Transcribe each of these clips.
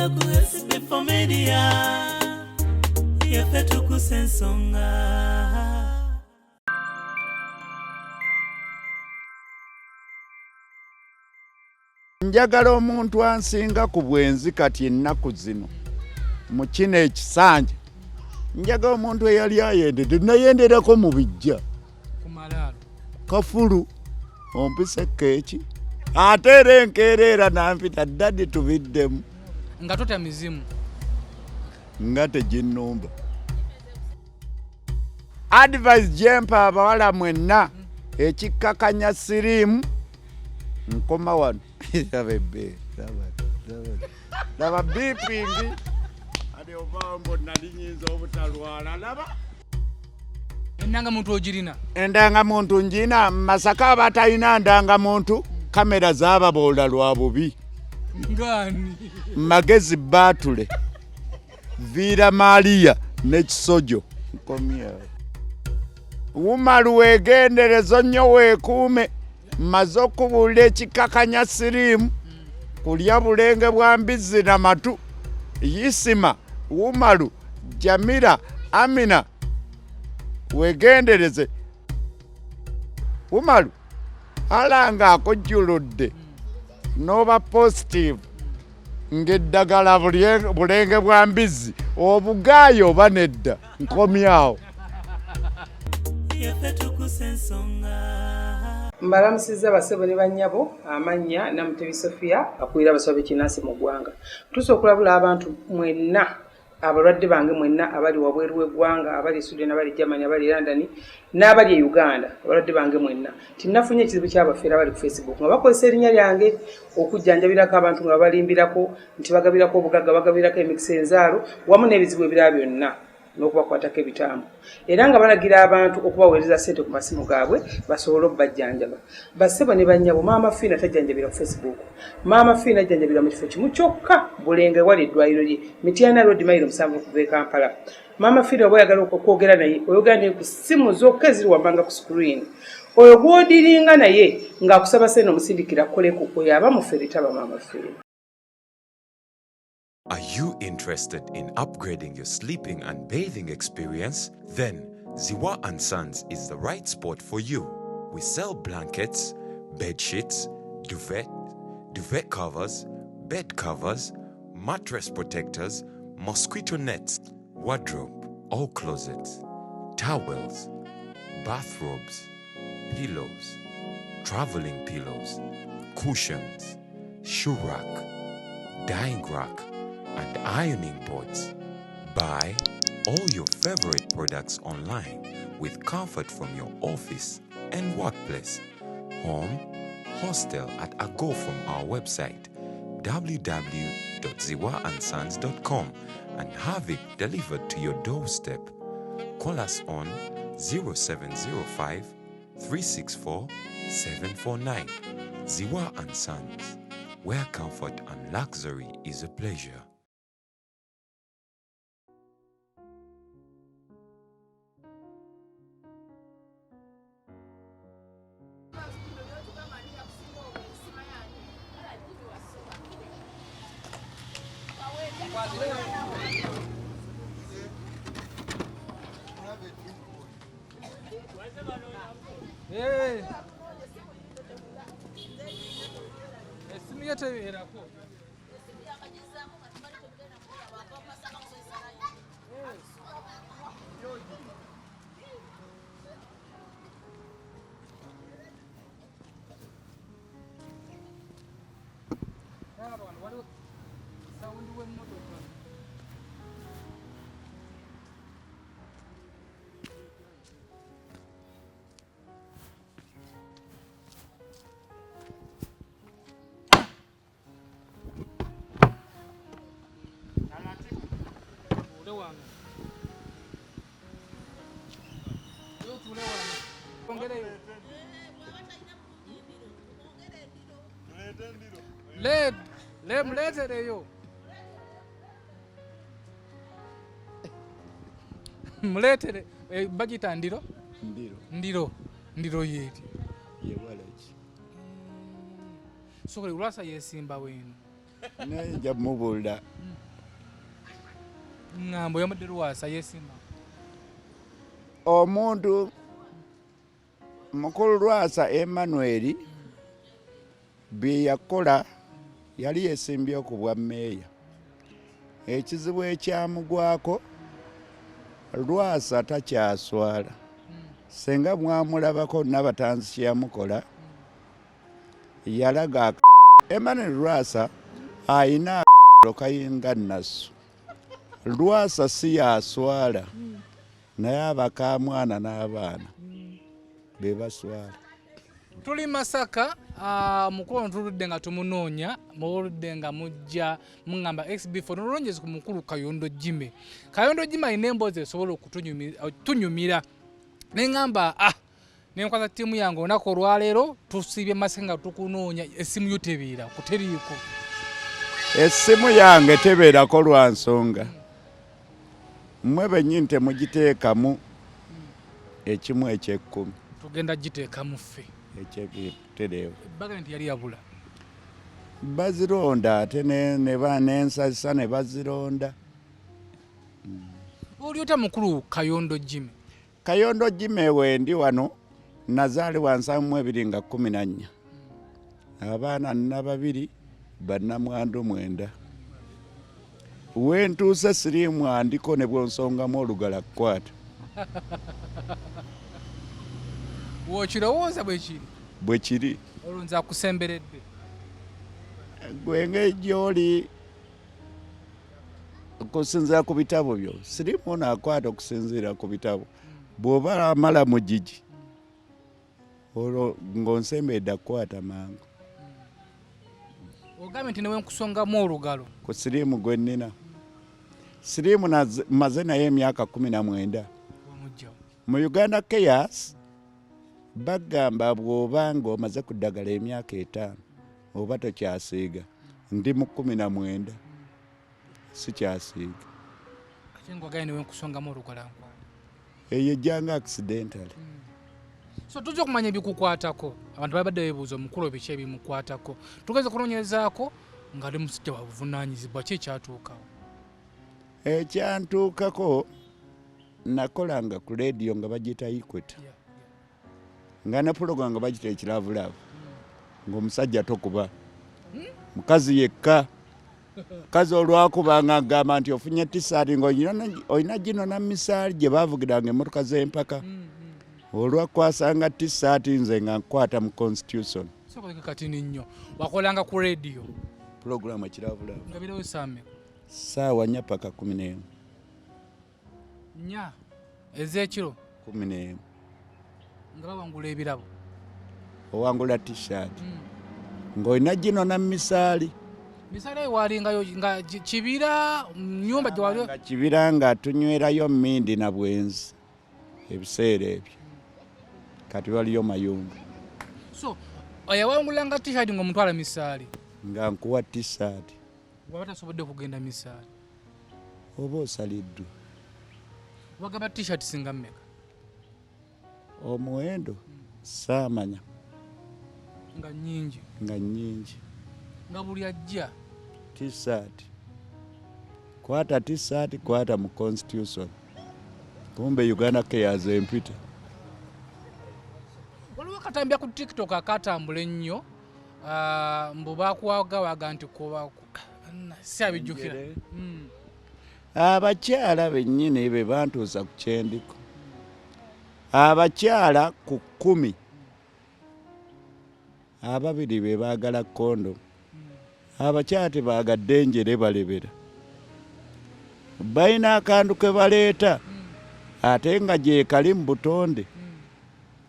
Wenda ku SB4 Media. Yaffe Tuggussa Enssonga. Njagala omuntu ansinga ku Bwenzi kati ennaku zino mu kino ekisanja. Njagala omuntu eyali ayendedde nayenderako mu bijja kumalaalo kafulu ompise keeki ate era enkeereera nampita ddadi tubiddemu nga tota mizimu nga teginnumba. Advice jempa abawala mwenna ekikkakanya siriimu nkoma wano laba bipingi ate ovambo nali nyinza obutalwala laba endangamuntu ogirina endangamuntu njina Masaka abatalina ndangamuntu kamera zababoola lwa bubi ngani magezi batule Vira Maria n'ekisojo nkomya Wumalu wegenderezo nnyo weekuume maze okubuulira ekikakanya siriimu kulya bulenge bwa mbizzi na matu Yisima Wumalu Jamira Amina wegendereze Wumalu alanga akujjuludde noba positive ng'eddagala bulenge bwa mbizzi obugaayo oba nedda nkomyawo. Yaffe Tuggussa Enssonga. Mbalamusiza basebo ne bannyabo amannya Namutebi Sofia akulira abasawo b'ekinnansi mu ggwanga. Tuso okulabula abantu mwenna abalwadde bange mwenna abali wabweru w'eggwanga abali Sweden abali Germany abali London n'abali e Uganda abalwadde bange mwenna tinnafunye ekizibu ky'abafeera abali ku Facebook nga bakozesa erinnya lyange okujjanjabirako abantu nga balimbirako nti bagabirako obugagga bagabirako emikisa enzaalo wamu n'ebizibu ebirala byonna n'okubakwatako ebitaamu era nga balagira abantu okubaweereza ssente ku masimu gaabwe basobole okubajjanjaba. Bassebo ne bannyabo maama Fiina tajjanjabira ku Facebook, maama Fiina ajjanjabira mu kifo kimu kyokka Bulenge wali eddwaliro lye Mityana Road mayiro 7 okuva e Kampala. Maama Fiina oba oyagala okwogera naye oyogera naye ku ssimu zokka eziri wammanga ku screen oyo gw'odiringa naye ng'akusaba ssente omusindikira kukoleko oyo aba mufere taba maama Fiina. Are you interested in upgrading your sleeping and bathing experience? Then Ziwa & Sons is the right spot for you. We sell blankets, bed sheets, duvet covers, bed covers, mattress protectors, mosquito nets, wardrobe, all closets, towels, bathrobes, pillows, traveling pillows, cushions, shoe rack, dyeing rack, and ironing boards. Buy all your favorite products online with comfort from your office and workplace, home, hostel at a go from our website www.ziwaansons.com and have it delivered to your doorstep. Call us on 0705 364 749. Ziwa & Sons, where comfort and luxury is a pleasure. Hey. Esimu yetebeerako. Le mletereyo. Mletere bagita ndiro? Ndiro yeti. Yewalachi. Sokole ulasa yesimba wenu. Naye jamubuulira ngambo yamadde Lwasa yesima omuntu mukulu Lwasa Emmanuel bye yakola yali yesimbye ku bwa meeya ekizibu ekyamugwako Lwasa takyaswala senga mwamulabako n'abatanzi kyeyamukola yalaga Emmanuel Lwasa ayina kayinga nasu Lwasa si yaswala naye abakamwana n'abaana be baswala. Tuli Masaka mukulu tuludde nga tumunoonya muludde nga mujja mungamba SB4 nolonyeze ku mukulu Kayondo Jime. Kayondo Jime alina emboozi esobola okutunyumira nengamba nenkwaza ttiimu yange olunaku olwaleero tusiibye Masaka nga tukunoonya essimu yo tebeera kuteriiko. Essimu yange tebeerako lwa nsonga mmwe bennyini temugiteekamu ekimu eky'ekkumi. Tugenda giteekamu ffe ekyekitereewo ebbaga nti yali yabula bazironda ate n'ensasa ne bazironda. oli ota mukulu Kayondo Jime? Kayondo Jime wendi wano nazaalibwa 1914 abaana nina 2 bannamwandu 9 wentuuse siriimu andiko ne bwonsongamu olugala kukwata. Wokirowooza bwe kiri olwo nze akusemberedde gwe gy'oli okusinziira ku bitabo byo siriimu naakwata okusinziira ku bitabo bw'oba amala mu gigi olwo ng'onsembedde akukwata mangu. ogambye nti newe nkusongamu olugalo ku siriimu gwe nnina. Siriimu maze naye emyaka 19 mu Uganda Chaos bagamba bw'oba ng'omaze ku ddagala emyaka 5 oba tokyasiiga ndi mu 19 sikyasiiga. ate ng'ogambye newe nkusongamu olugalo eyo ejjanga accidentally. So tujja okumanya ebikukwatako abantu babadde beebuuza omukulu biki ebimukwatako tugeze kunoonyezaako nga ali musajja wa buvunaanyizibwa ki ekyatuukawo? Ekyantuukako nakolanga ku leediyo nga bagiyita Equity nga ne pulogulamu nga bagita ekiravulavu ng'omusajja tokuba mukazi yekka. Mukazi olwakubanga agamba nti ofunye tisaati ng'olina gino na misaali gye baavugiranga emmotoka z'empaka olwakwasanga tisaati nze nga nkwata mu constitution. Katini nnyo wakolanga ku leediyo pulogulamu ekiravulavu nga birewo saamme ssaawa 4 paka 11 nya ez'ekiro 11 nga bawangula ebirabo owangula tisaati ng'olina gino na misaali. misaali eyo walingayo nga kibira nyumba gye wali nga kibira nga tunywerayo mmindi na bwenzi ebiseera ebyo kati waliyo mayumba. So oyawangulanga t-shirt ng'omutwala misaali nga nkuwa tisaati waba tasobodde kugenda misaali oba osaliddwa wagamba t-shirt singa mmeka omuwendo saamanya nga nnyingi nga buli ajja tisaati kwata tisaati kwata mu constitution kumbe Uganda Chaos empita. waliwo katambya ku TikTok akatambula ennyo mbu bakuwagawaga nti si abijjukira abakyala bennyini be bantuusa ku kyendiko. Abakyala ku 10 2 be baagala kondo abakyala tebaagadde Enjere balebera balina akantu ke baleeta ate nga gyekali mu butonde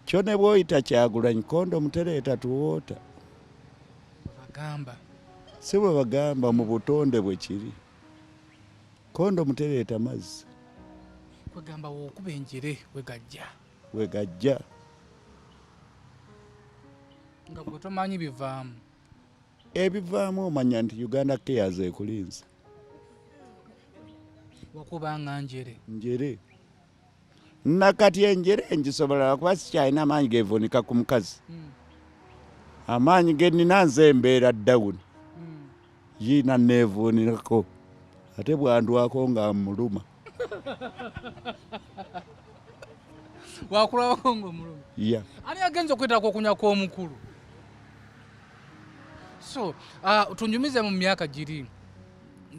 kyo ne bw'oyita Kyagulanyi kondo mutereeta tuwoota bagamba si bwe bagamba mu butonde bwe kiri kondo mutereeta mazzi kwegamba wokuba Enjere wegajja nga bwe tomanyi bivaamu ebivaamu omanya nti Uganda Chaos ekulinza wakubanga Enjere nakati Enjere ngisobola kuba sikyalina amaanyi gevuunika ku mukazi amaanyi ge nnina nze embeera dawuni yiina neevuunirako ate bwandwako nga muluma wakulabako ng'omulumi ya ani agenza okwetako okunya kw'omukulu so tunjumize mu myaka giri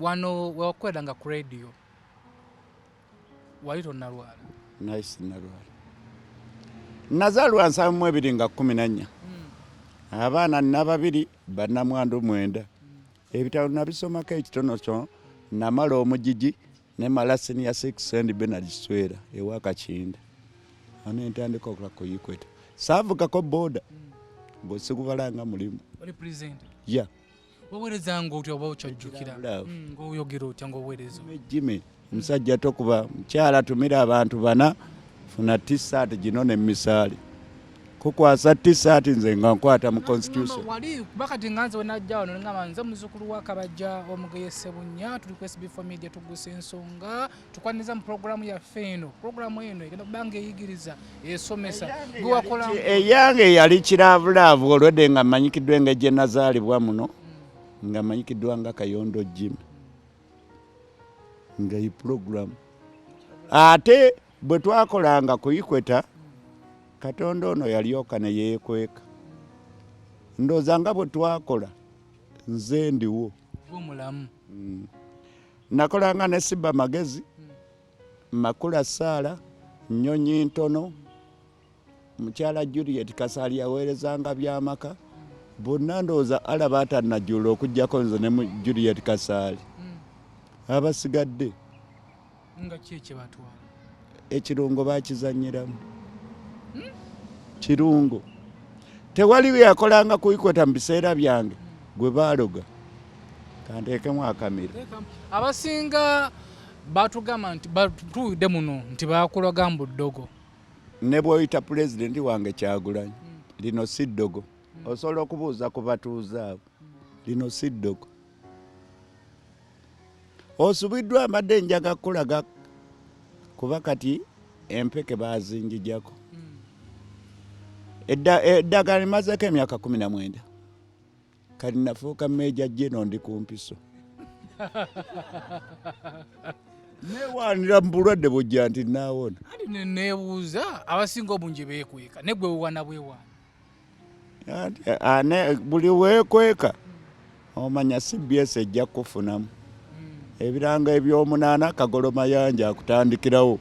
wano wewakwedanga ku radio wali tonnalwala nice nalwala nazaalwa 1914 abaana nababiri bannamwandu 9 ebitabo nabisomako ekitono kyo namala omugigi nemala senior 6 and Bernard Swera ewa Kakinda ano entandika okola ku Ikweta saavugako boda bwesikubalanga mulimu oli present ya waweereza ng'otya oba okyajjukira ng'oyogera otya ng'oweereza jime musajja tokuba mukyala tumira abantu bana funa t-shirt gino n'emisaali kukwasa t-shirt nze nga nkwata mu constitution wali bakati nganze wenajja wano ngamba nze muzukulu wa Kabajja Omugeya Ssebunya tuli ku SB4 Media Tuggussa Enssonga tukwaniza mu programu yaffe eno programu eno egenda kubanga eyigiriza esomesa gwewakola eyange yali kiravulaavu olwedde nga mmanyikiddwa nga gye nazaalibwa muno nga mmanyikiddwa nga Kayondo Jim nga yi programu ate bwe twakolanga ku Ikweta Katonda ono yalyoka ne yeekweka ndooza nga bwe twakola nze ndiwo omulamu nakolanga ne Siba Magezi Makula Saala Nnyonyi Ntono mukyala Juliet Kasaali yaweerezanga byamaka bonna ndooza alaba atannajjula okuggyako nze ne Juliet Kasaali abasigadde nga kyekye batwala ekirungo bakizanyiramu kirungo tewali we yakolanga ku Ikweta mu biseera byange gwe baaloga kanteekemu akamira abasinga batugamba nti batuwidde muno nti bakulaga mbu ddogo ne bw'oyita pulezidenti wange Kyagulanyi lino si ddogo osobola okubuuza ku batuuze abo lino si ddogo osubiddwa amadde njaga kulaga kuba kati empeke bazinjijako eddagala limazeeko emyaka 19 kati nafuuka Meja General ndi ku mpiso newaanira mu bulwadde bujja nti naawona ati neebuuza abasinga obungi beekweka ne gwe wewana bwewaana buli weekweka omanya CBS ejja kufunamu ebiranga eby'omunaana Kagolo Mayanja akutandikirawo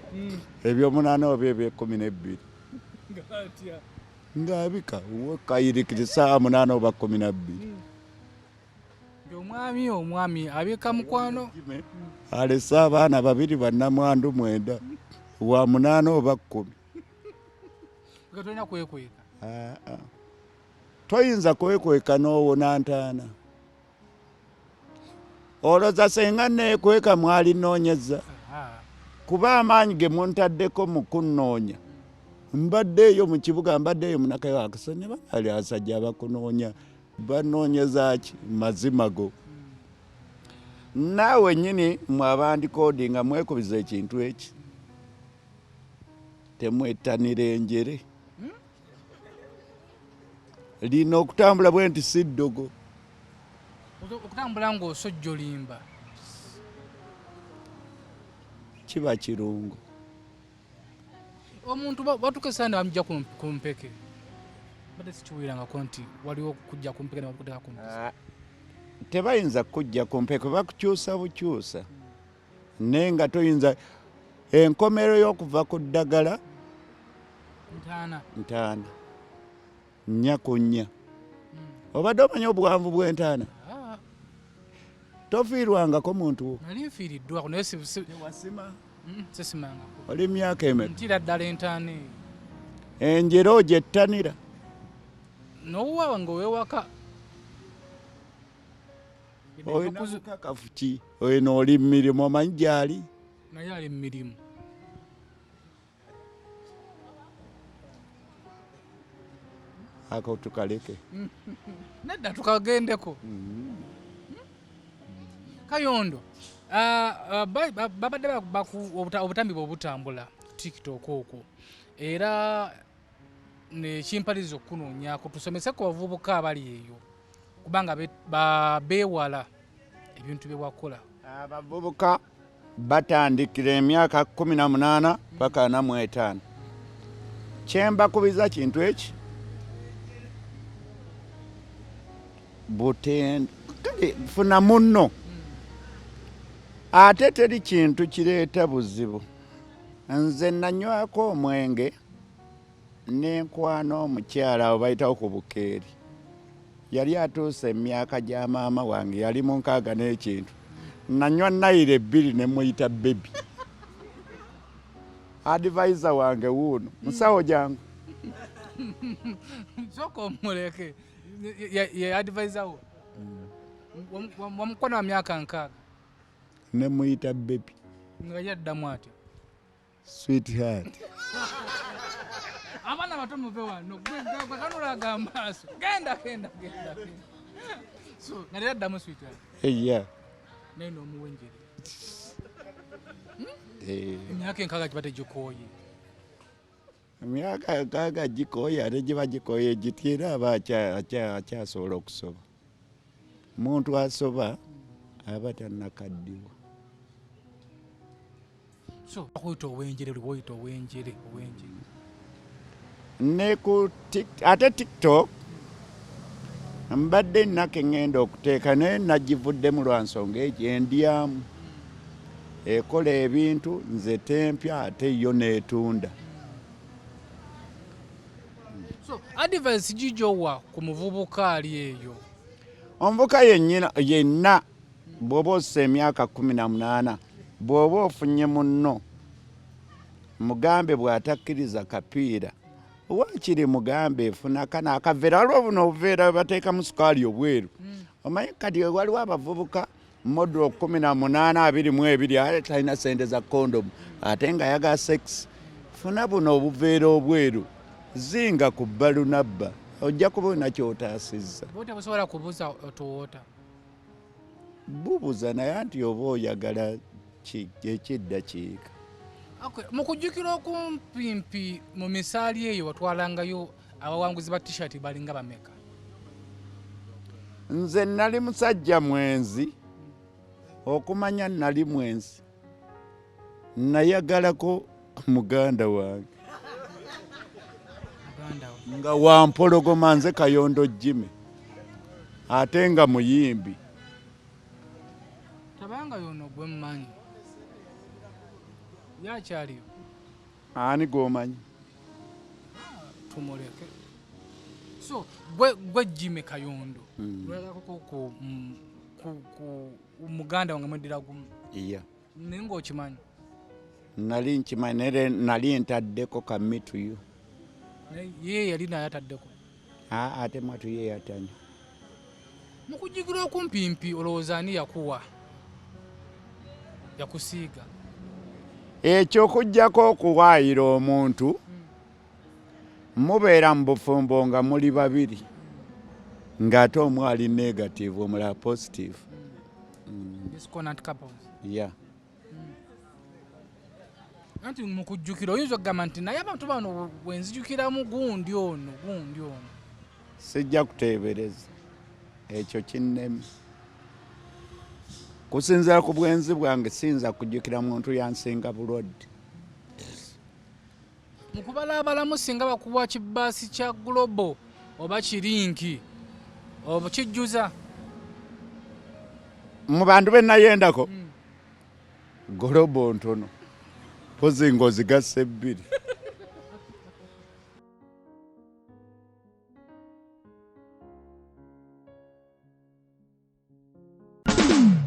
eby'omunaana oba eby'e12 ngabika wekayirikira saa 8 oba 12 omwami abika mukwano alese abaana babiri bannamwandu 9 wa 8 oba 10 gatolina kwekweka toyinza kwekweka n'owona ntaana oloza senga neekweka mwali noonyeza kuba amaanyi ge muntaddeko mu kunnoonya mbaddeeyo mu kibuga mbaddeeyo munakayo akasonye bali abasajja abakunoonya banoonyeza ki mazimago naawe nnyini mwabandikoodi nga mwekubiza ekintu eki temwettanira enjere lina okutambula bwe nti si ddogo okutambula ng'osojja olimba kiba kirungo omuntu batukesana bamujja ku mpeke badde sikiwirangako nti waliwo kujja ku mpeke nebakuteeka ku mpeke tebayinza kujja ku mpeke bakukyusa bukyusa naye nga toyinza enkomero y'okuva ku ddagala ntaana 4 ku 4 obadde omanya obuwanvu bw'entaana tofiirwangako muntu wo nali nfiiriddwako naye wasima sisimangako oli myaka emeka ntira ddala entaana eyo enjere ogyetanira n'owawa nga owewaka olina bukakafu ki oyina oli mu mirimu omanyi gyali naye ali mu mirimu ako tukaleke nedda tukagendeko Kayondo babadde obutambi bwe butambula TikTok okwo era nekimpaliza okunoonyako tusomese ku bavubuka abali eyo kubanga beewala ebintu bye wakola abavubuka batandikira emyaka 18 paka 45 kyembakubiza kintu eki funa munno ate teri kintu kireeta buzibu. Nze nanywako omwenge nenkwana omukyala abo bayitawo ku Bukeeri, yali atuuse emyaka gya maama wange, yali mu 6 n'ekintu. Nanywa nayire 2 ne muyita baby. Advisor wange wuuno musawo jangu soko muleke ye advisor wo wamukwana wa myaka 6 ne muyita baby nga yaddamu ati sweetheart. Abana bato muve wano gwe kanulaga amaaso genda so nga yaddamu sweetheart Yeah. neno omuwenjere emyaka 6 kibate gikoye emyaka 6 gikoye ate giba gikoye gitira aba akyasobola okusoba. Muntu asoba aba tannakaddiwa. so akuyita owenjere lwoyita owenjere ne ku ate TikTok mbadde nnako ngenda okuteeka naye nagivuddemu lwa nsonga egyendyamu ekola ebintu nze tempya ate yo neetunda. so advice gijowa ku muvubuka ali eyo? Omuvubuka yenna bw'oba ossa emyaka 18 bw'oba ofunye munno mugambe bw'atakkiriza kapiira wakiri mugambe efuna kana akaveera. Waliwo buno obuveera bateeka mu sukaali obweru. Omanyi kati waliwo abavubuka modo 18 22 talina sente za kondomu ate nga yaga sex. Funa buno obuveera obweru zinga ku bbalu nabba ojja kuba nakyotaasizza. Bw'ota busobola kubuuza otuwoota bubuza naye anti oba oyagala ekiddakiika. Okay, mukujjukira okumpimpi mu misaali eyo watwalangayo abawanguzi ba t-shirt balinga bameka? Nze nali musajja mwenzi, okumanya nali mwenzi nayagalako muganda wange nga wampologoma nze Kayondo Jimmy ate nga muyimbi. Tabanga yono gwe mmanyi yakyaliyo ani gomanyi tumuleke. So gwe Jimmy Kayondo lwalako ku muganda wange mwedira gumu iya nengo okimanyi? nali nkimanyi nali ntaddeko kamituyo ye yali naye ataddeko ate mwatu ye yatanya. Mukujjukira okumpimpi olowooza ani yakuwa yakusiiga? Ekyo kujjako okuwaayira omuntu mubeera mu bufumbo nga muli babiri ng'ate omu ali negative omulala positive. Disconnect couples. Yeah. Anti mukujjukira oyinza okugamba nti naye abantu bano bwenzijukiramu gundi ono. Sijja kuteebereza ekyo kinnemi. Kusinziira ku bwenzi bwange siyinza kujjukira muntu yansinga bulwadde. Mukubala abalamu singa bakuwa kibaasi kya Global oba kirinki oba kijjuza mu bantu be nayendako Global ntono pozi ngozi gasse 2.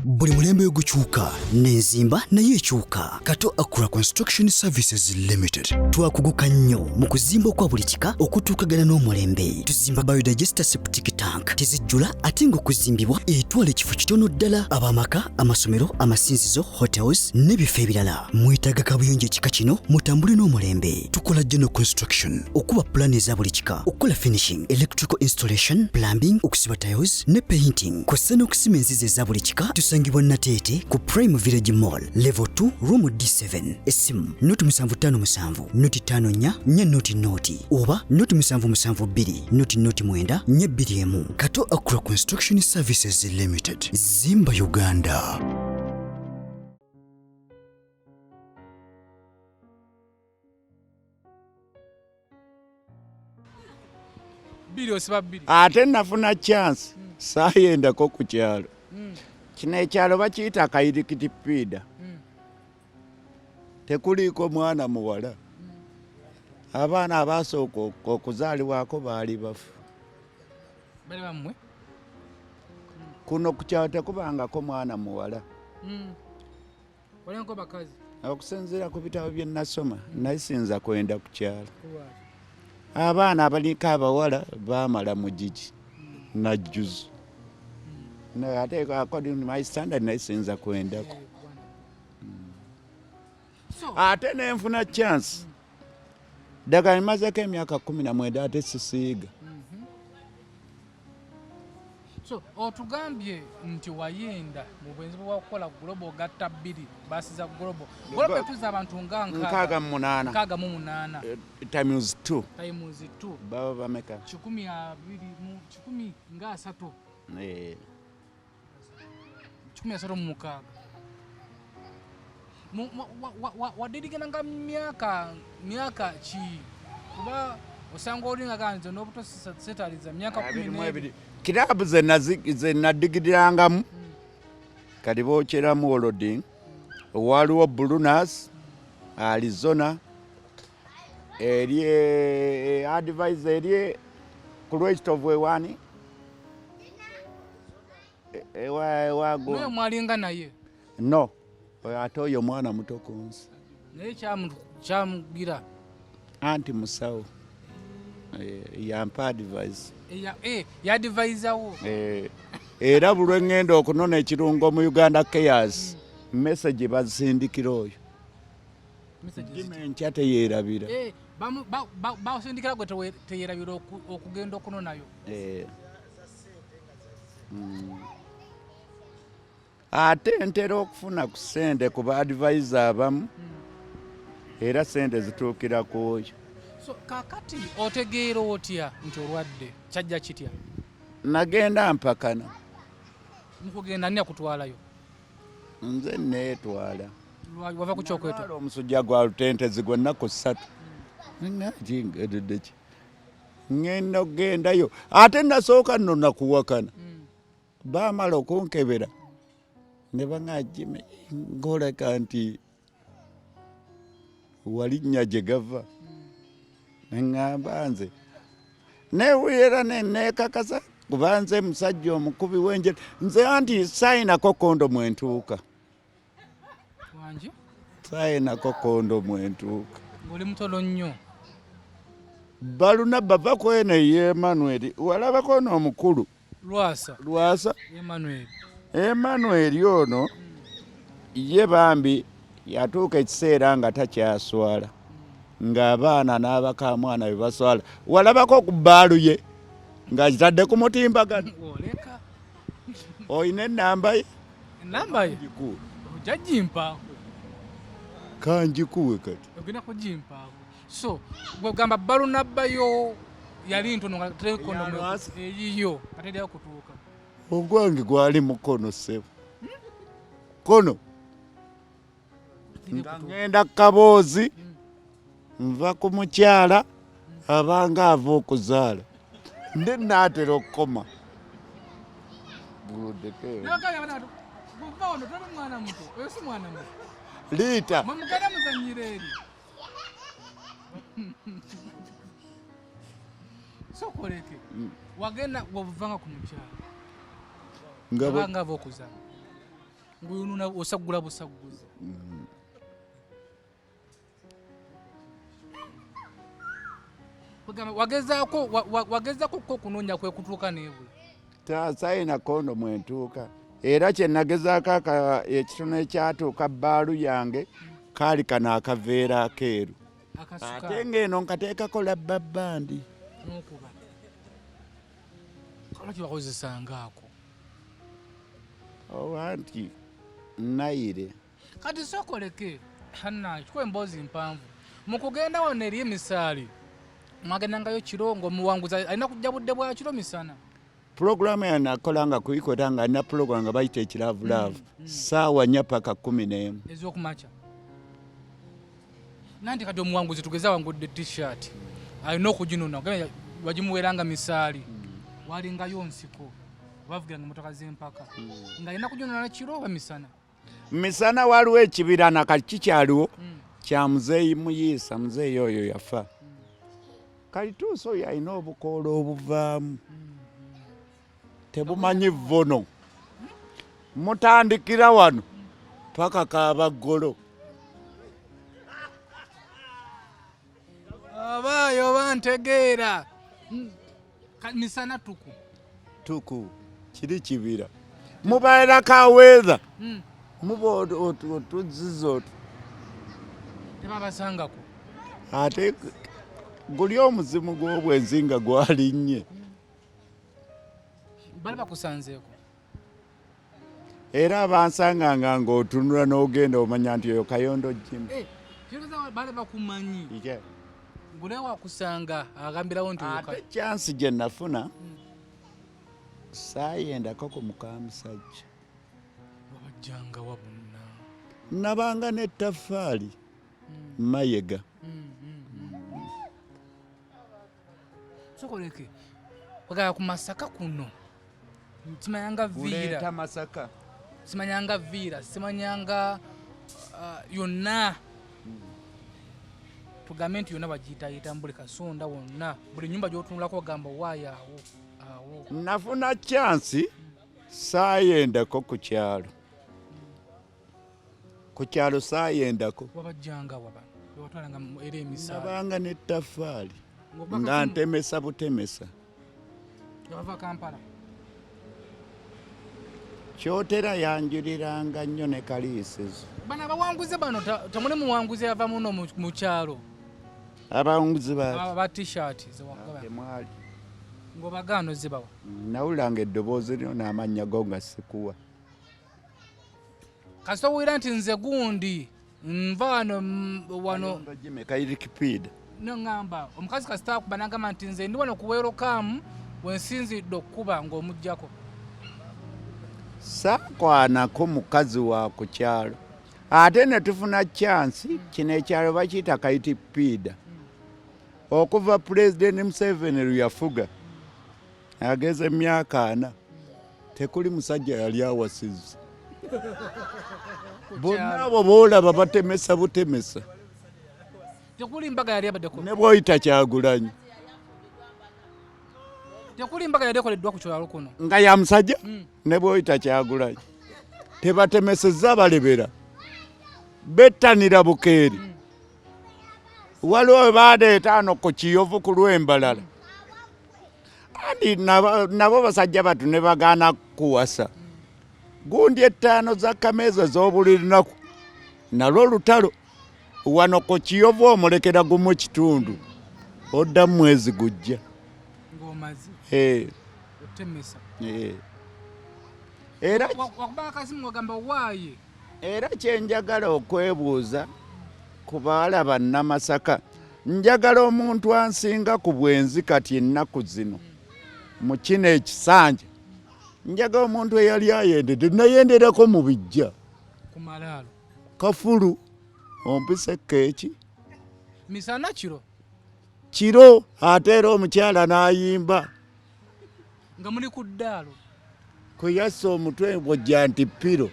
Buli mulembe gukyuka n'enzimba nayo ekyuka. Kato Akura Construction Services Limited twakuguka nnyo mu kuzimba kwa buli kika okutuukagana n'omulembe. Tuzimba biodigester septic tank tizijjula ate ng'okuzimbibwa etwala ekifo kitono ddala abamaka, amasomero, amasinzizo, hotels n'ebifo ebirala. Mwetaaga kabuyonjo ekika kino mutambule n'omulembe. Tukola general construction okuba plan eza buli kika, okukola finishing, electrical installation, plumbing, okusiba tiles ne painting kw'ossa n'okusima enzizi eza buli kika. Tusangibwa Natete ku Prime Village Mall level 2 room D7. Esimu noti 757 noti 54 nya noti oba noti 772 noti 9 2 Kato Akura Construction Services Limited. Zimba Uganda. 2 osiba 2 ate nafuna chance saayendako ku kyalo kino ekyalo bakiyita kayirikitipida tekuliiko mwana muwala abaana abasooka okuzaalibwako baali bafu bali bamwe kuno ku kyalo tekubangako mwana muwala walenko bakazi okusinziira ku bitabo bye nasoma nasinza kwenda ku kyalo abaana abaliko abawala baamala mu gigi najjuzu ate according to my standard nasinza kwendako ate nenfuna chance daga nimazeko emyaka 19 ate sisiiga so otugambye nti wayenda mu bwenzi bwa kukola global gatta 2 basiza global tuza abantu nga nkaaga mu munana times 2 baba bameka 10 nga 3 10 mu mukaaga wadirigana nga myaka ki kuba osanga olinga ganzo n'obutosetaliza myaka 12 kirabu ze nadigirangamu kati bokyeramu oloding waliwo Brunas Arizona eri advisor eri ku West of Wewani naye mwalinga naye no ate oyo mwana muto kunsi naye kyamugira anti musawo yampa advice yadvisawo era bulwe ngenda okunona ekirungo mu Uganda Chaos message bazindikira oyo dimencha teyerabira basindikira gwe teyerabira okugenda okunonayo ate ntera okufuna ku sente ku baadvisor abamu era sente zituukira ku oyo so kakati otegeera otya nti olwadde kyajja kitya nagenda mpakana mukugenda nnya kutwalayo nze neetwala wava ku kyokwetwala omusujja gwa lutentezi gwe nnaku 3 ngajingededeki ngenda okugendayo ate nasooka nno nakuwakana baamala okunkebera ne baŋajime ngoleka nti walinnya gye gava neŋŋamba nze newulira nekakasa kuba nze musajja omukubi w'enjere nze anti saayinako kondomu entuuka wangi saayinako kondomu entuuka ng'oli mutono nnyo baluna bava kwene ye Emmanuel walabako n'omukulu lwasa Emmanuel ono ye bambi yatuuka ekiseera nga takyaswala ng'abaana n'abakamwana be baswala walabako ku bbaalu ye ng'akitadde ku mutimbagano oyina ennamba ye ojja gimpaako kanjikuwe kati ogenda kugimpaako so gwegamba balunabbayo yali ntono nga tekono eyiyo kateryayo kutuuka ogwange gwali mukono sebo kono nga ngenda kaboozi nva ku mukyala abanga ava okuzaala nde naatera okukoma liita sokoleke wagenda wavanga ku mukyala abanga ava okuzaala nguyununa osagula busaguzi wagezaako ko kunoonya kwe kutuuka neebula tasaayina kondo mwentuuka era kye nagezaako ekitono ekyatuuka bbaalu yange kaali kano akaveera akeeru ate ng'eno nkateekako labba bbandi n'okuba kola kyebakozesangaako owanti nayire kati sokoleke hanna kikuwa emboozi mpanvu mu kugenda wano eri emisaali mwagendangayo kiro ng'omuwanguzi alina kujja budde bwa kiro misana pulogulaamu yanakolanga kuyikweta nga alina pulogulaamu nga bayita ekiraavulaavu saawa 4 paka 11 ez'okumakya nanti kati omuwanguzi tugeza wangudde t-shirt alina okuginona bagimuweranga misaali walingayo nsiko bavugiranga motoka z'empaka nga yina kujona na kiro oba misana waliwo ekibira nakati kikyaliwo kya muzeeyi Muyiisa muzeeyi oyo yafa kalituuso oyo alina obukoola obuvaamu tebumanyi vvono mutandikira wano paka Kaabagolo abaayo bantegeera misana tuku kiri kibira mubaera kaweeza muba otuzizo tebabasangako ate guli omuzimu gw'Obwenzi nga gwalinnye bali bakusanzeeko era abansanganga ng'otunula n'ogenda omanya nti oyo Kayondo Jimmy bali bakumanyi gule wakusanga agambirawo nti ate chansi gye nafuna saayendako ku mukamusajja wabajjanga wabonna nabanga n'ettaffaali mayega sokoleke ogala ku Masaka kuno simanyanga viira Masaka simanyanga viira simanyanga yonna tugambe nti yonna bagiyitayita mbuli kasonda wonna buli nyumba gy'otunulako bagamba waayo awo nafuna chansi saayendako ku kyalo saayendako wabajjanga watwalanga era emisaala nabanga n'ettaffaali nga ntemesa butemesa yabava Kampala kyotera yanjuliranga nnyo ne kaliisizo bano abawanguzi bano temuli muwanguzi yava muno mu kyalo abawanguzi ba t-shirt temwali ng'obagaano zibawa nawuliranga eddoboozi lyo n'amannya go nga sikuwa kasita owulira nti nze gundi nva wano kairikipida noŋŋamba omukazi kasita akuba n'agamba nti nze ndi wano ku welcome wensinzidde okkuba ng'omuggyako saakwanako mukazi wa ku kyalo ate ne tufuna chansi kino ekyalo bakiyita kaitipida okuva Pulezidenti Museveni lweyafuga ageze emyaka 4 tekuli musajja yali awasiza bonna abo boolaba batemesa butemesa tekuli mbaga yali abaddeko ne bw'oyita Kyagulanyi tekuli mbaga yali ekoleddwa ku kyalo kuno nga ya musajja ne bw'oyita Kyagulanyi tebatemesezza balebera bettanira bukeeri waliwo we baleeta ano ku Kiyovu ku lw'embalala andi nabo basajja batu ne bagaana kuwasa gundi 5 za kameeza z'obuli lunaku nalwo lutalo wano ku Kiyovu omulekera gumu kitundu odda mwezi gujja ng'omazi otemesa era wakuba akasimu wagamba waaye era kyenjagala okwebuuza ku bawala bannamasaka njagala omuntu ansinga ku Bwenzi kati ennaku zino mu kino ekisanja njagala omuntu eyali ayendedde nayenderako mu bijja ku malaalo kafulu ompise keeki misana kiro ate era omukyala n'ayimba nga muli ku ddaalo kuyassa omutwe bwojja nti piro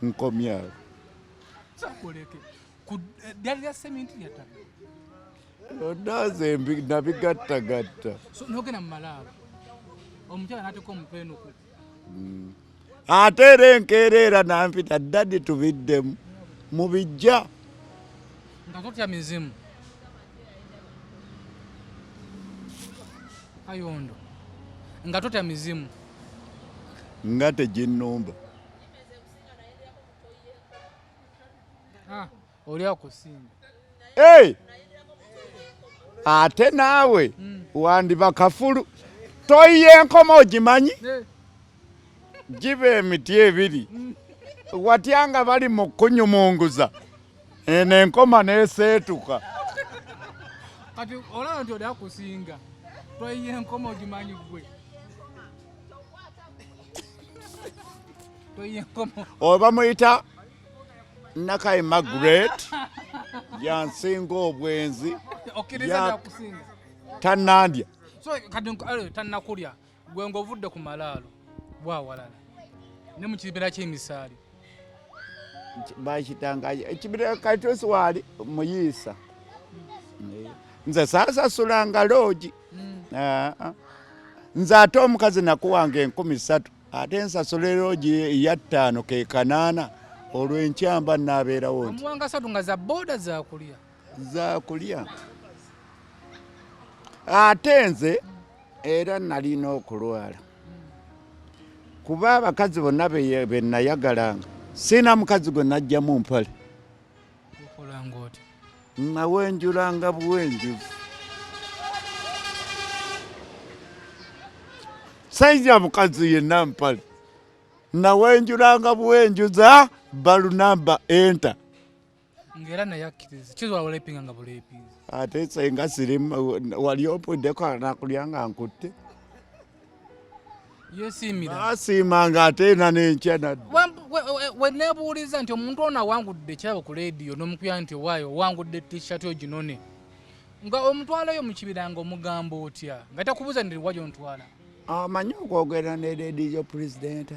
nkomyawo sakoleke ddali lya sementi lyataka onaze nabigattagatta nogenda mu malaalo omukyala n'ateeka omutwe nuku ate era enkeera nampita ddadi tubiddemu mu bijja nga totya mizimu Kayondo nga totya mizimu nga teginnumba oli akusinga ate naawe wandiba kafulu toyiye enkoma ogimanyi giba emiti ebiri watyanga bali mu kunyumunguza eno enkoma neeseetuka kati olaba nti oli akusinga toyiye enkoma ogimanyi gwe toyiye enkoma oba muyita Nakai Margaret yansinga Obwenzi okkiriza akusinga Tanandya. So kati tannakulya gwe ng'ovudde ku malaalo bwa walala ne mu kibira ky'emisaali Bakitanga ekibira katosi wali muyiisa. Nze saasasulanga loogi. Nze ate omukazi nakuwanga 13,000 ate ensasula loogi ya 5 ke 8 olw'enkyamba naabeerawo nti. Omuwanga 3 nga za booda zaakulya. Zaakulya. Ate nze era nalina okulwala. Kuba abakazi bonna be nayagalanga. Sina mukazi gwe najja mu mpale. Okolanga oti. Nawenjulanga buwenjuzi. Saija mukazi yenna mpale. Nawenjulanga buwenjuza balunamba enter. Ngera na yakkiriza. Kizwa bulepinga nga bulepiza. Ate senga sirimu wali opuddeko nakulyanga nkutte. Yesimira. Asimanga ate na n'enkya nadda. We neebuuliza nti omuntu ono awangudde ekirabo ku leediyo n'omukuya nti waayo owangudde t-shirt oginone. Nga omutwalayo mu kibira nga omugamba otya nga takubuuza nti wajja ontwala. Amanyi okwogera ne leediyo pulezidenta.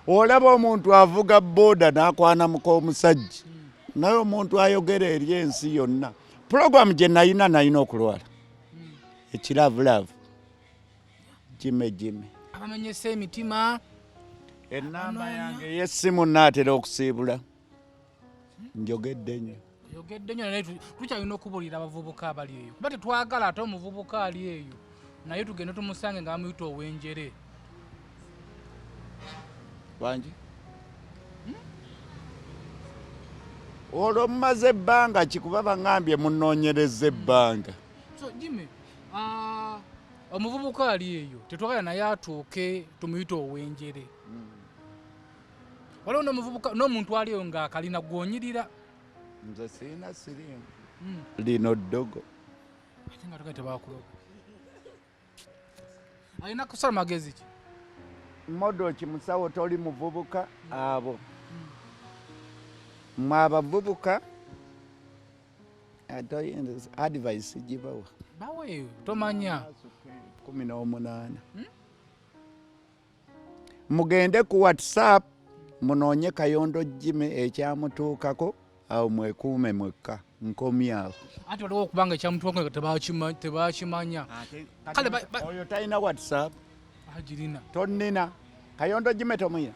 Olaba omuntu avuga booda n'akwana mukomusajja. Naye omuntu ayogera eri ensi yonna. Program gye nayina okulwala. Ekiravulavu. Jime. Abamenyese emitima. Ennamba yange y'essimu naatera okusiibula. Njogedde nnyo. Yogedde nnyo naye tukyalina okubuulira abavubuka abali eyo. Kuba tetwagala ate omuvubuka ali eyo. Naye tugende tumusange nga bamuyita ow'enjere. Banji? Olwo mmaze ebbanga kikuba baŋŋambye munoonyereza ebbanga. So Jimmy, omuvubuka ali eyo tetwagala naye atuuke tumuyita ow'enjere. Waliwo n'omuvubuka n'omuntu ali eyo ng'akalina gwonyirira. Nze sirina sirimu. Lino ddogo. Ate nga tugende tebaakuloga. Alina kusala magezi ki? Modo kimusawo toli muvubuka abo. Mwabavubuka advice gibawa. Bawe tomanya. 18. Mugende ku WhatsApp munoonye Kayondo Jime ekyamutuukako awo mwekuume mwekka nkomyawo. Ate waliwo okubanga ekyamutuukako tebakimanya. Kale oyo talina WhatsApp. Agirina. Tonnina. Kayondo Jime tomuyina.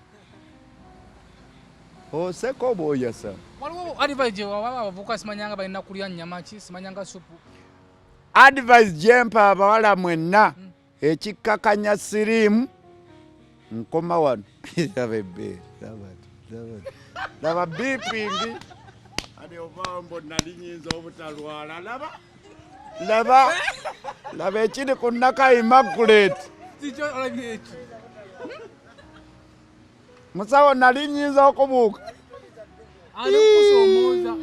Oseko boyasa. Waliwo advice gye waba abavubuka simanyanga balina kulya nnyama ki simanyanga supu. Advice jempa abawala mwenna ekikkakanya sirimu nkoma wano. Laba beeping. Ade obambo nali nyinza obutalwala laba ekiri ku nnaka Immaculate. Kicho olabye eki. Musawo nali nyinza okubuuka. Ali mukusomooza.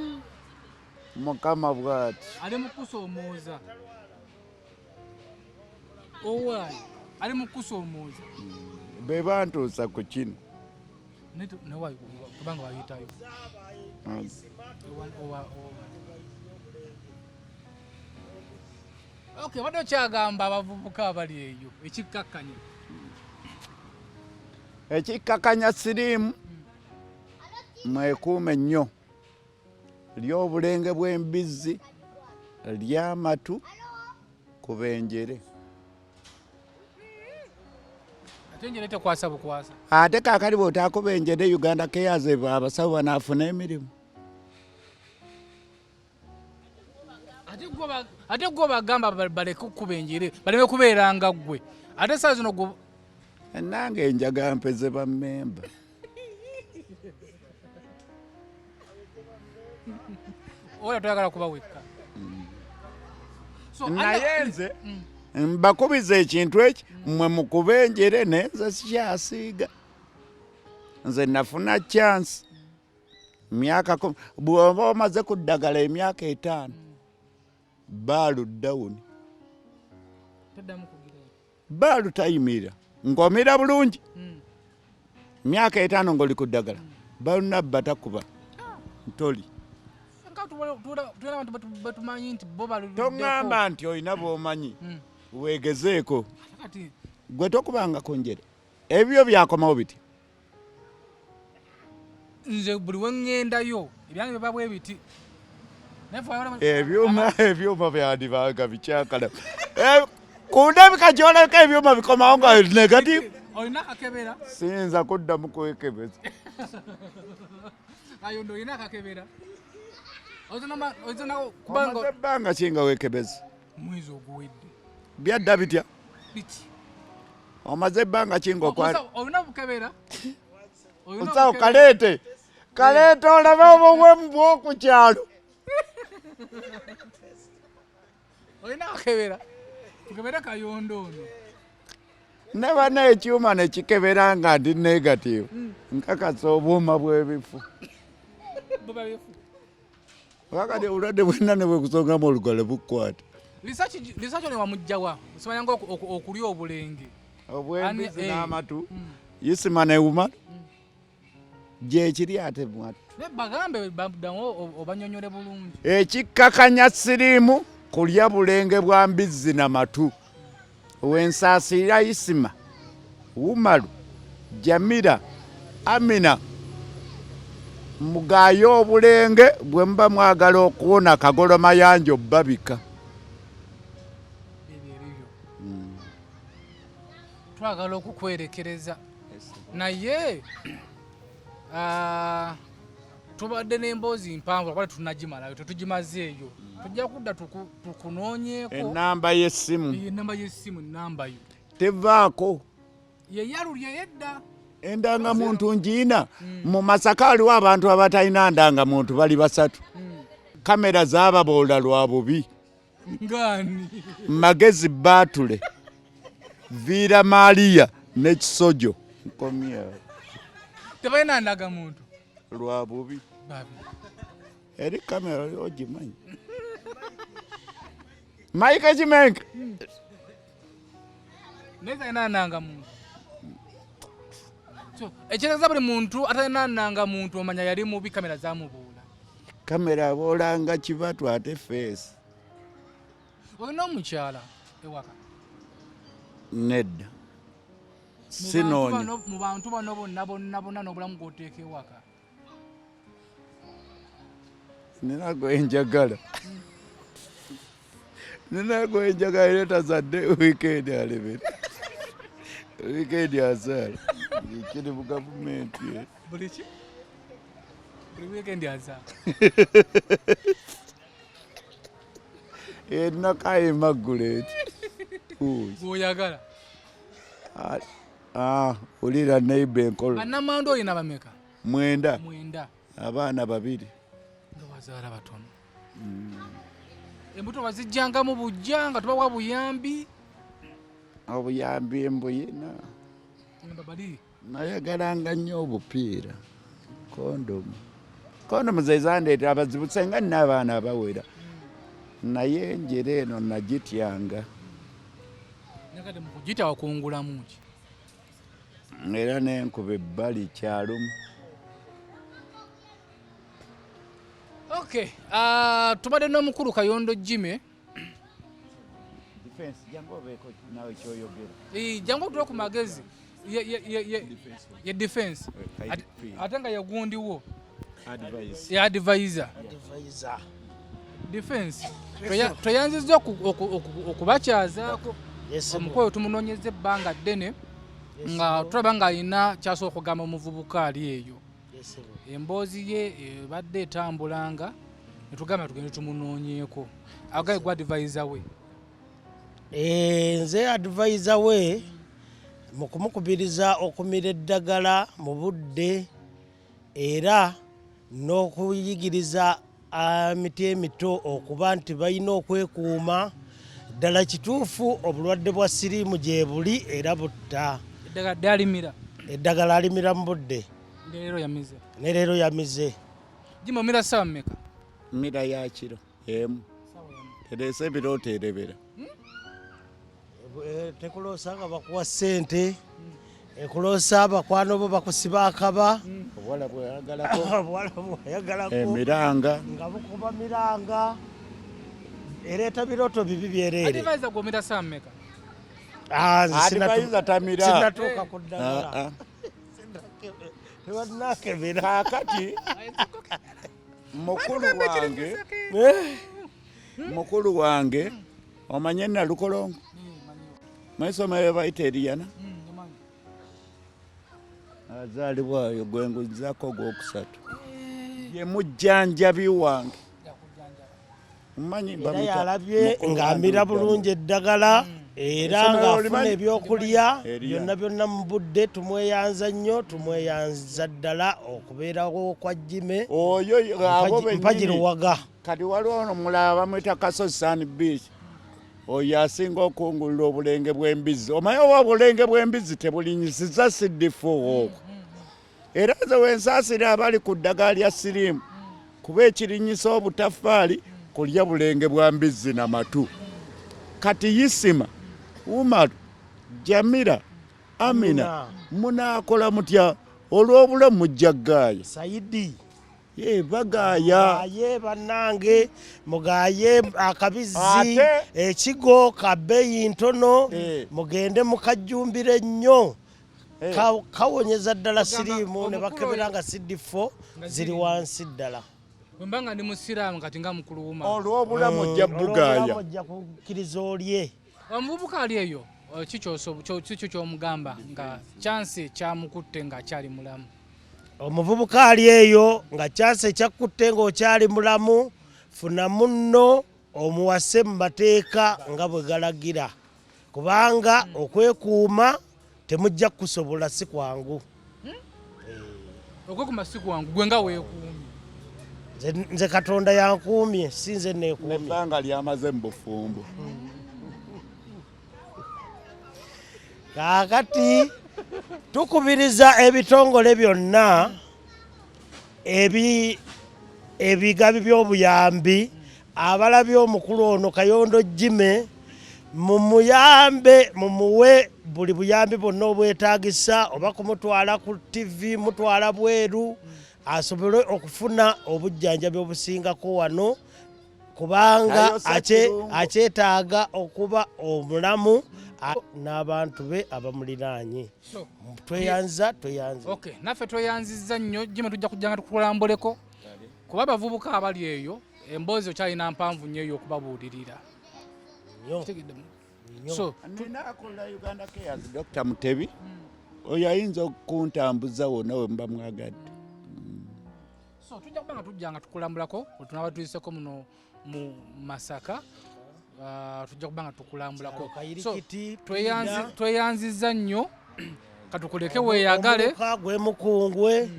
Mukama bwati. Ali mukusomooza. Owaayi. Ali mukusomooza. Be bantuusa ku kino. Newaayi kubanga wayitayo. Okay, wadde okyagamba abavubuka abali eyo ekikkakkanya. Ekikkakanya sirimu mwekuume nnyo. Ly'obulenge bw'embizzi, ly'amatu kuba enjere. Ate enjere tekwasa bukwasa. Ate kaakali bw'otaakuba enjere Uganda keyaze abasawo banaafuna emirimu. Ate gwe bagamba baleke okukuba enjere baleme kubeeranga ggwe. Ate saa zino gwe nange enjaga mpeze bammemba. Oya toyagala kuba wekka. Naye nze mbakubiza ekintu eki mmwe mukuba enjere nenze sikyasiiga. Nze nafuna chance myaka 10 bw'oba omaze ku ddagala emyaka 5 baalu dawuni. Baalu tayimira. Ngomira bulungi. Myaka 5 ng'oli ku ddagala. Baalu nabba takuba. Ntoli. tulina abantu betumanyi nti bo baluddeko. Toŋŋamba nti olina b'omanyi weegezeeko gwe tokubangako Enjere ebyo byakomawo biti. Nze buli we ŋŋendayo ebyange biba bwe biti. Ebyuma byandibanga bikyakala ku ndabika gy'olabika ebyuma bikomawo nga negative. Olina akakebera? Siyinza kuddamu kwekebeza. Kayondo olina akakebera? Omaze ebbanga ki nga weekebeza? Mwezi oguwedde. Byadda bitya? Biti. Omaze ebbanga ki nga okwala? Olina bukebera? Osawo kaleete olabe obuwemu bw'oku kyalo. Olina akakebera? Tukebera Kayondo ono. Ne bana ekyuma ne kikebera nga ndi negative. Nkakasa obuuma bw'ebifu. Wakati obulwadde bwenna ne bwekusongamu olugalo bukukwata. Research ne wamugjawa osimanya nga okulya obulenge. Obw'embizi n'amatu yisima ne wuma gyekiri ate mwatu. Bagambe baddamu obanyonyole bulungi. Ekikkakanya siriimu kulya bulenge bwa mbizzi n'amatu. Wensaasira Isima, Umaru, Jamira, Amina, mugayo obulenge bwe mba mwagala okuwona Kagolo Mayanjo babika. Twagala okukwerekereza naye tubadde n'emboozi mpanvu lwakubadde tunagimalayo tetugimaze eyo. Tujja kudda tukunoonyeeko ennamba y'essimu. Ennamba y'essimu ennamba yo tevaako. Ye yalulye yedda. Endangamuntu ngiina. Mu Masaka aliwo abantu abatalina ndangamuntu bali 3. Kamera zaababoola lwa bubi. Ngani? Magezi Baatule, Vira Maria ne Kisojo. Nkomya. Tebalina ndangamuntu. Lwa bubi. Eri kamera ogimanyi. Maika Jimenke. Neza ina ndangamuntu. So, ekireza buli muntu atalina ndangamuntu omanya yali mubi kamera zamubuula. Kamera abolanga kibatu ate face. Olina omukyala ewaka? Nedda. Sinoonya. Mu bantu bano bonna n'obulamu gw'oteeka ewaka. Ninago enjagala. Ninago enjagala leta zadde weekend alebera. Weekend azala. Kiri mu gavumenti. Buli ki? Buli weekend azala. Ennaka emagguleti. Gw'oyagala? Olira neiba enkola. Bannamawanda olina bameka? 9. Abaana 2. Bazaala batono. Embuto bazijjangamu bujja nga tubawa buyambi. Obuyambi embuyina. Nayagalanga nnyo obupiira. Kondomu ze zandeetera abazibu senga nina abaana abawera. Naye Enjere eno nagityanga. Nakati mu kugita wakungulamu ki? Era n'enkuba ebbali kyalumu. Okay, tubadde n'omukulu Kayondo Jime. Defense jangu obeeko nawe kyoyogera. Jangu otulo ku magezi. Ye defense. Ate nga yagundiwo. Advisor. Defense. Tweyanzizza okubakyazaako. Omukulu tumunoonyeza ebbanga ddene nga tulaba ng'alina kyasooka okugamba omuvubuka ali eyo. Emboozi ye ebadde etambulanga ne tugamba tugende tumunoonyeeko. Agaye gwa advisor we. Nze advisor we mu kumukubiriza okumira eddagala mu budde era n'okuyigiriza emiti emito okuba nti balina okwekuuma. Ddala kituufu obulwadde bwa siriimu gye buli era butta. Eddagala alimira mu budde. Ne leero yamize. Jima omira ssaawa mmeka? Mira ya kiro emu. Tereese ebirooto erebera. Tekuloosa nga bakuwa ssente. Ekuloosa abakwano bo bakusiba akaba. Wala bwayagalako. Wala bwayagalako. Emiranga. Nga bukuba miranga. Ereeta biroto bibi byerere. Advisor gomita sammeka. Advisor tamira. Sinatuuka ku ddagala. Tewanakebera. Kaakati mukulu wange omanye Nalukolongo. Mwesomero bayita Eriyana. Azaalibwayo gwe nguzzako ogwokusatu. Ye mujjanjabi wange. Era yalabye ng'amira bulungi eddagala era ng'afuna ebyokulya byonna mu budde. Tumweyanza nnyo, tumweyanza ddala okubeerawo kwa Jime. Oyo abo Mpagiruwaga. Kati waliwo ono mulala bamwita Kasozi Sun Beach. Oyo asinga okungulira obulenge bw'embizzi. Omanyi oba obulenge bw'embizzi tebulinyisiza SB4 okwo. Era nze wensaasira abali ku ddagala lya siriimu kuba ekirinyisa obutaffaali kulya bulenge bwa mbizzi n'amatu. Kati Yisima, Umaru, Jamira, Amina munaakola mutya olw'obulamu mujja gaaya? Saidi bagaaya ye bannange mugaye akabizi ekigo ka bbeeyi ntono mugende mukajjumbire nnyo kawonyeza ddala siriimu ne bakebera nga SB4 ziri wansi ddala. Wembanga ndi musiraamu kati nga mukulu wuma. Olw'obulamu ojja bugaaya. Ojja kukkiriza olye. Omuvubuka ali eyo kikyo ky'omugamba nga chance kyamukutte ng'akyali mulamu. Omuvubuka ali eyo nga chance ekyakutte ng'okyali mulamu, funa munno omuwase mu mateeka nga bwe galagira. Kubanga okwekuuma temujja kusobola si kwangu. Okwekuuma si kwangu gwe nga weekuumye. Nze Katonda yankuumye si nze neekuumye. Ebbanga lyamaze mu bufumbo. Kaakati tukubiriza ebitongole byonna ebigabi by'obuyambi abalabye omukulu ono Kayondo Jime mumuyambe mumuwe buli buyambi bwonna obwetaagisa oba kumutwala ku TV mutwala bweru asobole okufuna obujjanjabi obusingako wano kubanga akyetaaga okuba omulamu n'abantu be abamuliraanye. Tweyanza. Okay, naffe tweyanzizza nnyo Jime tujja kujja nga tukulambuleko kuba abavubuka abali eyo emboozi okyalina mpanvu nnyo ey'okubabuulirira. So ninakola Uganda Cares Dr. Mutebi oyo ayinza okuntambuza wonna we muba mwagadde. So tujja nga tukulambulako tunaba tuyiseko muno mu Masaka. Tujja kubanga tukulambulako. So tweyanzizza nnyo katukuleke weeyagale. Gwe mukungwe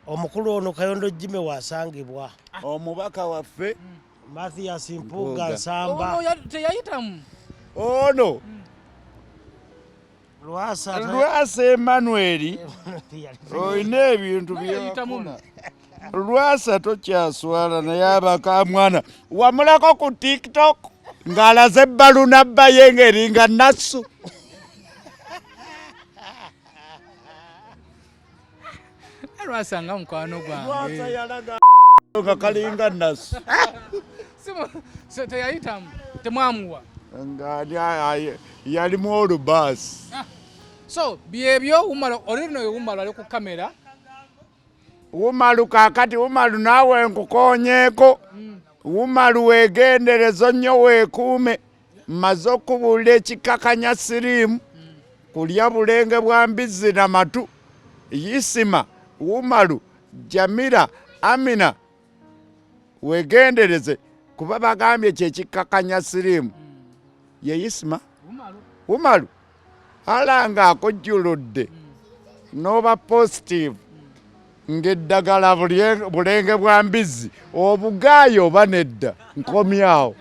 omukulu ono Kayondo Jime wasangibwa. Omubaka waffe Mathias Mpuga Nsamba. Ono teyayitamu. Ono Lwasa Emmanuel oyina ebintu byayitamu. Lwasa tokyaswala naye abaka mwana wamulako ku TikTok ng'alaze ebbalu nabbaye ng'eringa nassu. Lwasa nga mukwano gwange. Lwasa yalaga nga kalinga nassu. So teyayitamu temwamuwa. Nga yalimu olubaasi. So byebyo Umaru olino Umaru ali ku kamera. Umaru kaakati Umaru naawe nkukoonyeeko. Umaru weegendereza nnyo weekuume. Mmaze okubuulira ekikakanya siriimu kulya bulenge bwa mbizzi n'amatu. Yisima, Umaru, Jamira, Amina weegendereze kuba bagambye kyekikakanya siriimu. Ye Yisima Umaru alanga akujjuludde n'oba positive ng'eddagala bulenge bwa mbizzi obugaayo oba nedda nkomyawo.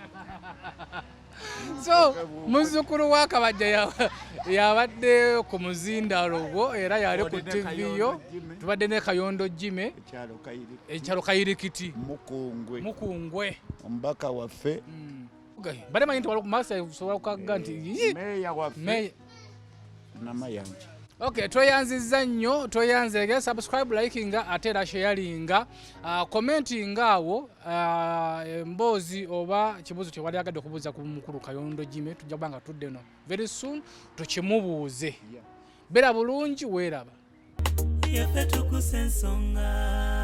So muzzukulu wa Kabajja yabadde ku muzindaalo gwo era yali ku TV yo tubadde ne Kayondo Jime ekyalo Kayirikiti Mukungwe omubaka waffe. Bale manyi nti waliwo ku Masa osobola kukaga nti meeya waffe Namayanja. Okay, tweyanziza nnyo, tweyanzege, subscribe, likinga, ate era sharinga, commentinga awo, emboozi oba kibuuzo kye wali agadde okubuuza ku mukulu Kayondo Jimmy, tujja kubanga tudde no very soon tukimubuuze. Bera bulungi weeraba. Yaffe Tuggussa Enssonga.